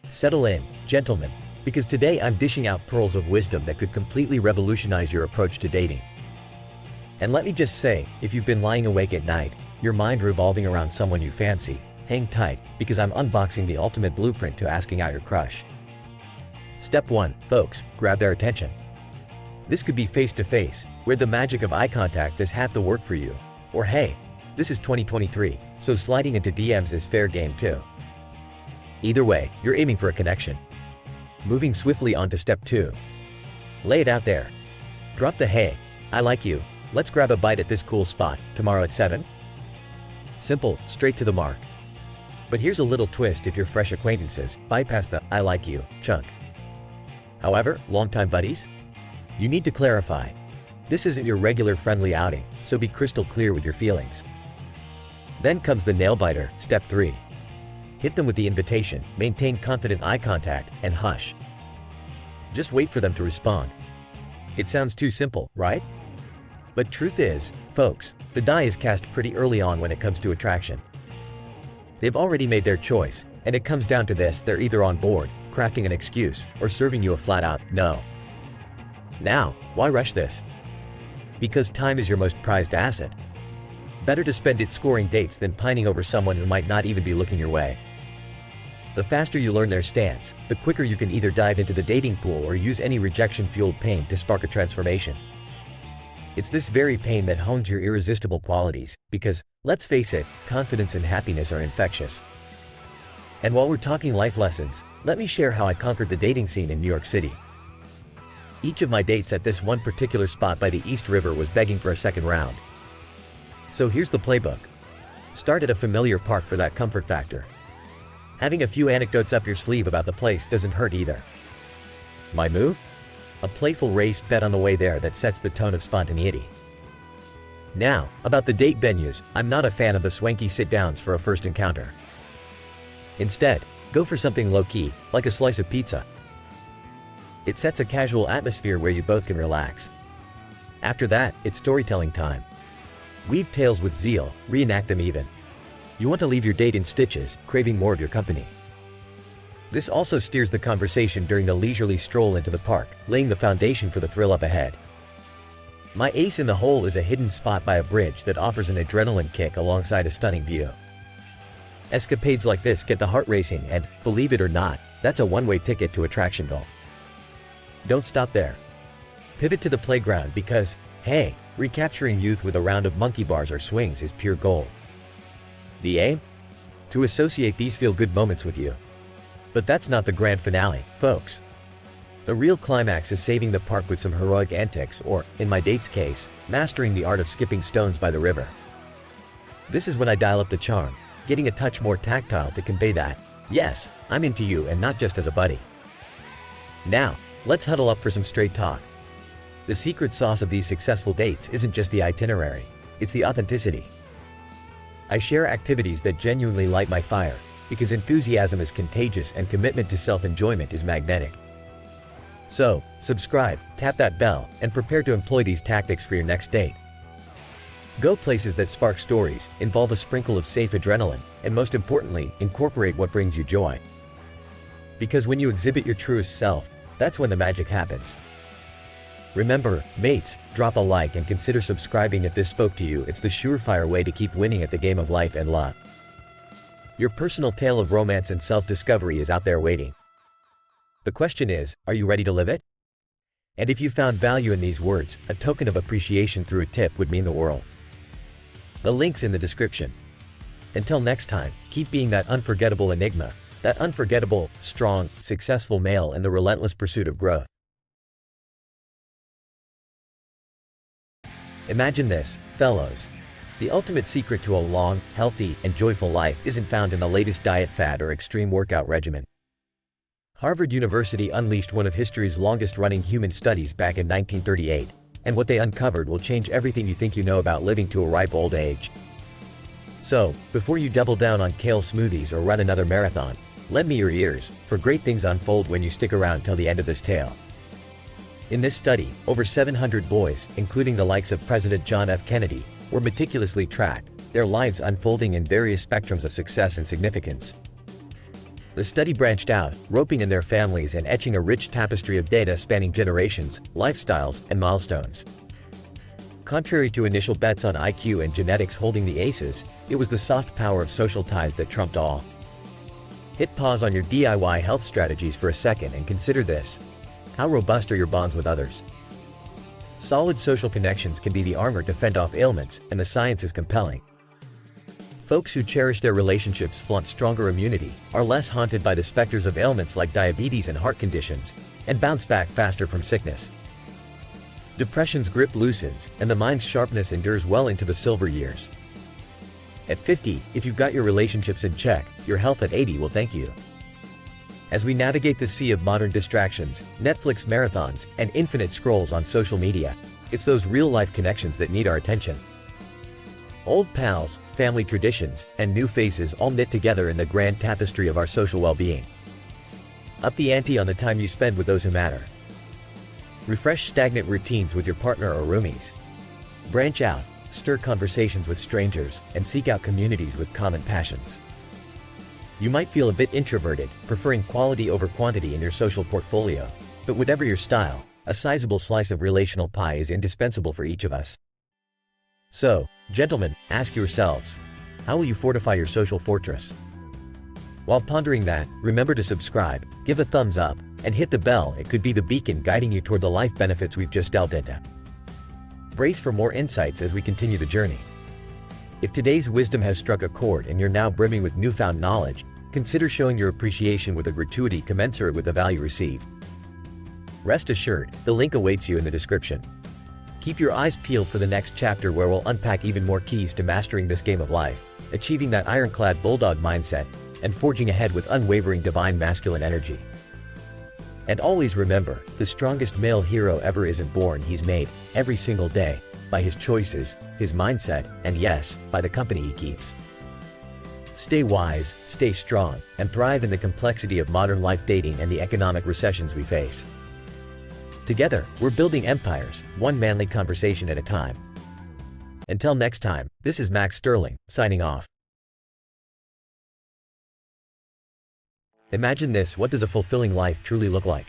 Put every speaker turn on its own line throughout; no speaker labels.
Settle in, gentlemen, because today I'm dishing out pearls of wisdom that could completely revolutionize your approach to dating. And let me just say, if you've been lying awake at night, your mind revolving around someone you fancy, hang tight, because I'm unboxing the ultimate blueprint to asking out your crush. Step 1, folks, grab their attention. This could be face-to-face, where the magic of eye contact does half the work for you. Or hey, this is 2023, so sliding into DMs is fair game too. Either way, you're aiming for a connection. Moving swiftly on to step 2. Lay it out there. Drop the "Hey, I like you, let's grab a bite at this cool spot, tomorrow at 7? Simple, straight to the mark. But here's a little twist if you're fresh acquaintances, bypass the "I like you" chunk. However, longtime buddies? You need to clarify. This isn't your regular friendly outing, so be crystal clear with your feelings. Then comes the nail-biter, step 3. Hit them with the invitation, maintain confident eye contact, and hush. Just wait for them to respond. It sounds too simple, right? But truth is, folks, the die is cast pretty early on when it comes to attraction. They've already made their choice, and it comes down to this: they're either on board, crafting an excuse, or serving you a flat-out no. Now, why rush this? Because time is your most prized asset. Better to spend it scoring dates than pining over someone who might not even be looking your way. The faster you learn their stance, the quicker you can either dive into the dating pool or use any rejection-fueled pain to spark a transformation. It's this very pain that hones your irresistible qualities, because, let's face it, confidence and happiness are infectious. And while we're talking life lessons, let me share how I conquered the dating scene in New York City. Each of my dates at this one particular spot by the East River was begging for a second round. So here's the playbook. Start at a familiar park for that comfort factor. Having a few anecdotes up your sleeve about the place doesn't hurt either. My move? A playful race bet on the way there that sets the tone of spontaneity. Now, about the date venues, I'm not a fan of the swanky sit-downs for a first encounter. Instead, go for something low-key, like a slice of pizza. It sets a casual atmosphere where you both can relax. After that, it's storytelling time. Weave tales with zeal, reenact them even. You want to leave your date in stitches, craving more of your company. This also steers the conversation during the leisurely stroll into the park, laying the foundation for the thrill up ahead. My ace in the hole is a hidden spot by a bridge that offers an adrenaline kick alongside a stunning view. Escapades like this get the heart racing and, believe it or not, that's a one-way ticket to Attractionville. Don't stop there. Pivot to the playground because, hey, recapturing youth with a round of monkey bars or swings is pure gold. The aim? To associate these feel-good moments with you. But that's not the grand finale, folks. The real climax is saving the park with some heroic antics or, in my date's case, mastering the art of skipping stones by the river. This is when I dial up the charm, getting a touch more tactile to convey that, yes, I'm into you and not just as a buddy. Now, let's huddle up for some straight talk. The secret sauce of these successful dates isn't just the itinerary, it's the authenticity. I share activities that genuinely light my fire, because enthusiasm is contagious and commitment to self-enjoyment is magnetic. So, subscribe, tap that bell, and prepare to employ these tactics for your next date. Go places that spark stories, involve a sprinkle of safe adrenaline, and most importantly, incorporate what brings you joy. Because when you exhibit your truest self, that's when the magic happens. Remember, mates, drop a like and consider subscribing if this spoke to you. It's the surefire way to keep winning at the game of life and love. Your personal tale of romance and self-discovery is out there waiting. The question is, are you ready to live it? And if you found value in these words, a token of appreciation through a tip would mean the world. The link's in the description. Until next time, keep being that unforgettable enigma, that unforgettable, strong, successful male in the relentless pursuit of growth. Imagine this, fellows. The ultimate secret to a long, healthy, and joyful life isn't found in the latest diet fad or extreme workout regimen. Harvard University unleashed one of history's longest-running human studies back in 1938, and what they uncovered will change everything you think you know about living to a ripe old age. So, before you double down on kale smoothies or run another marathon, lend me your ears, for great things unfold when you stick around till the end of this tale. In this study, over 700 boys, including the likes of President John F. Kennedy, were meticulously tracked, their lives unfolding in various spectrums of success and significance. The study branched out, roping in their families and etching a rich tapestry of data spanning generations, lifestyles, and milestones. Contrary to initial bets on IQ and genetics holding the aces, it was the soft power of social ties that trumped all. Hit pause on your DIY health strategies for a second and consider this. How robust are your bonds with others? Solid social connections can be the armor to fend off ailments, and the science is compelling. Folks who cherish their relationships flaunt stronger immunity, are less haunted by the specters of ailments like diabetes and heart conditions, and bounce back faster from sickness. Depression's grip loosens, and the mind's sharpness endures well into the silver years. At 50, if you've got your relationships in check, your health at 80 will thank you. As we navigate the sea of modern distractions, Netflix marathons, and infinite scrolls on social media, it's those real-life connections that need our attention. Old pals, family traditions, and new faces all knit together in the grand tapestry of our social well-being. Up the ante on the time you spend with those who matter. Refresh stagnant routines with your partner or roomies. Branch out, stir conversations with strangers, and seek out communities with common passions. You might feel a bit introverted, preferring quality over quantity in your social portfolio, but whatever your style, a sizable slice of relational pie is indispensable for each of us. So, gentlemen, ask yourselves, how will you fortify your social fortress? While pondering that, remember to subscribe, give a thumbs up, and hit the bell. It could be the beacon guiding you toward the life benefits we've just delved into. Brace for more insights as we continue the journey. If today's wisdom has struck a chord and you're now brimming with newfound knowledge, consider showing your appreciation with a gratuity commensurate with the value received. Rest assured, the link awaits you in the description. Keep your eyes peeled for the next chapter where we'll unpack even more keys to mastering this game of life, achieving that ironclad bulldog mindset, and forging ahead with unwavering divine masculine energy. And always remember, the strongest male hero ever isn't born, he's made, every single day, by his choices, his mindset, and yes, by the company he keeps. Stay wise, stay strong, and thrive in the complexity of modern life dating and the economic recessions we face. Together, we're building empires, one manly conversation at a time. Until next time, this is Max Sterling, signing off. Imagine this: what does a fulfilling life truly look like?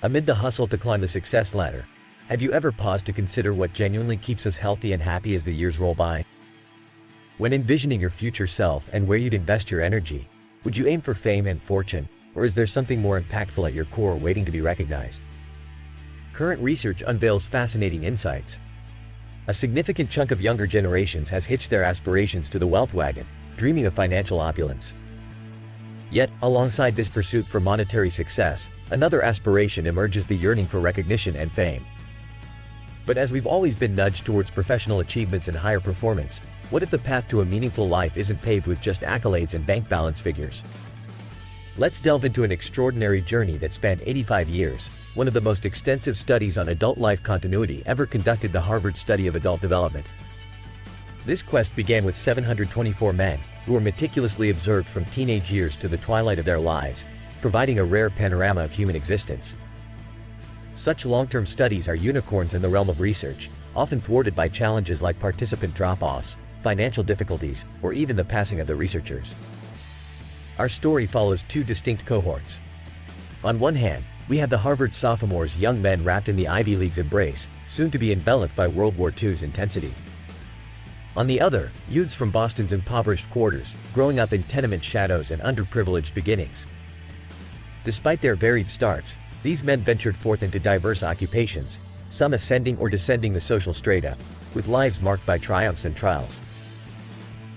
Amid the hustle to climb the success ladder, have you ever paused to consider what genuinely keeps us healthy and happy as the years roll by? When envisioning your future self and where you'd invest your energy, would you aim for fame and fortune, or is there something more impactful at your core waiting to be recognized? Current research unveils fascinating insights. A significant chunk of younger generations has hitched their aspirations to the wealth wagon, dreaming of financial opulence. Yet, alongside this pursuit for monetary success, another aspiration emerges: the yearning for recognition and fame. But as we've always been nudged towards professional achievements and higher performance, what if the path to a meaningful life isn't paved with just accolades and bank balance figures? Let's delve into an extraordinary journey that spanned 85 years, one of the most extensive studies on adult life continuity ever conducted, the Harvard Study of Adult Development. This quest began with 724 men, who were meticulously observed from teenage years to the twilight of their lives, providing a rare panorama of human existence. Such long-term studies are unicorns in the realm of research, often thwarted by challenges like participant drop-offs, financial difficulties, or even the passing of the researchers. Our story follows two distinct cohorts. On one hand, we have the Harvard sophomores, young men wrapped in the Ivy League's embrace, soon to be enveloped by World War II's intensity. On the other, youths from Boston's impoverished quarters, growing up in tenement shadows and underprivileged beginnings. Despite their varied starts, these men ventured forth into diverse occupations, some ascending or descending the social strata, with lives marked by triumphs and trials.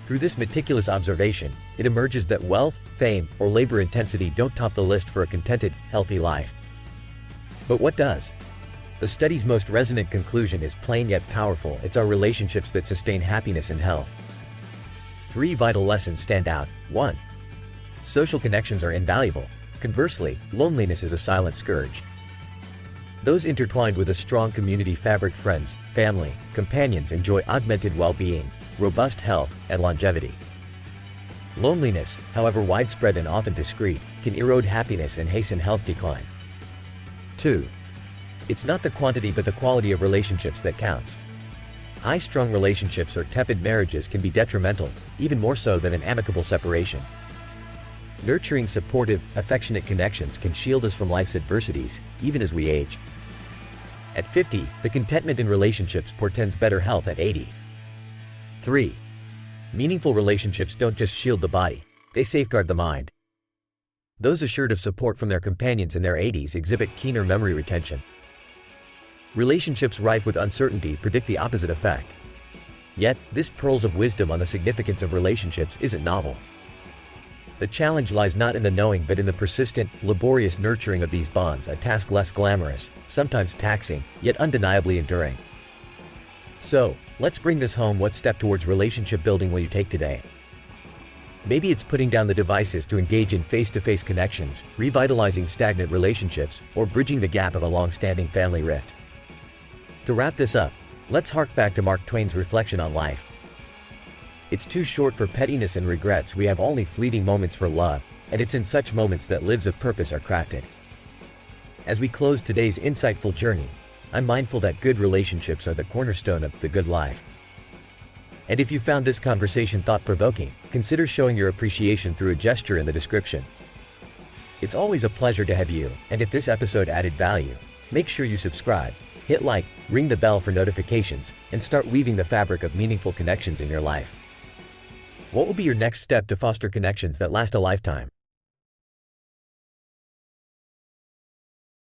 Through this meticulous observation, it emerges that wealth, fame, or labor intensity don't top the list for a contented, healthy life. But what does? The study's most resonant conclusion is plain yet powerful: it's our relationships that sustain happiness and health. 3 vital lessons stand out. 1. Social connections are invaluable. Conversely, loneliness is a silent scourge. Those intertwined with a strong community fabric, friends, family, companions, enjoy augmented well-being, robust health, and longevity. Loneliness, however widespread and often discreet, can erode happiness and hasten health decline. 2. It's not the quantity but the quality of relationships that counts. High-strung relationships or tepid marriages can be detrimental, even more so than an amicable separation. Nurturing, supportive, affectionate connections can shield us from life's adversities, even as we age. At 50, the contentment in relationships portends better health at 80. 3. Meaningful relationships don't just shield the body, they safeguard the mind. Those assured of support from their companions in their 80s exhibit keener memory retention. Relationships rife with uncertainty predict the opposite effect. Yet, this pearls of wisdom on the significance of relationships isn't novel. The challenge lies not in the knowing but in the persistent, laborious nurturing of these bonds, a task less glamorous, sometimes taxing, yet undeniably enduring. So, let's bring this home. What step towards relationship building will you take today? Maybe it's putting down the devices to engage in face-to-face connections, revitalizing stagnant relationships, or bridging the gap of a long-standing family rift. To wrap this up, let's hark back to Mark Twain's reflection on life. It's too short for pettiness and regrets. We have only fleeting moments for love, and it's in such moments that lives of purpose are crafted. As we close today's insightful journey, I'm mindful that good relationships are the cornerstone of the good life. And if you found this conversation thought-provoking, consider showing your appreciation through a gesture in the description. It's always a pleasure to have you, and if this episode added value, make sure you subscribe, hit like, ring the bell for notifications, and start weaving the fabric of meaningful connections in your life. What will be your next step to foster connections that last a lifetime?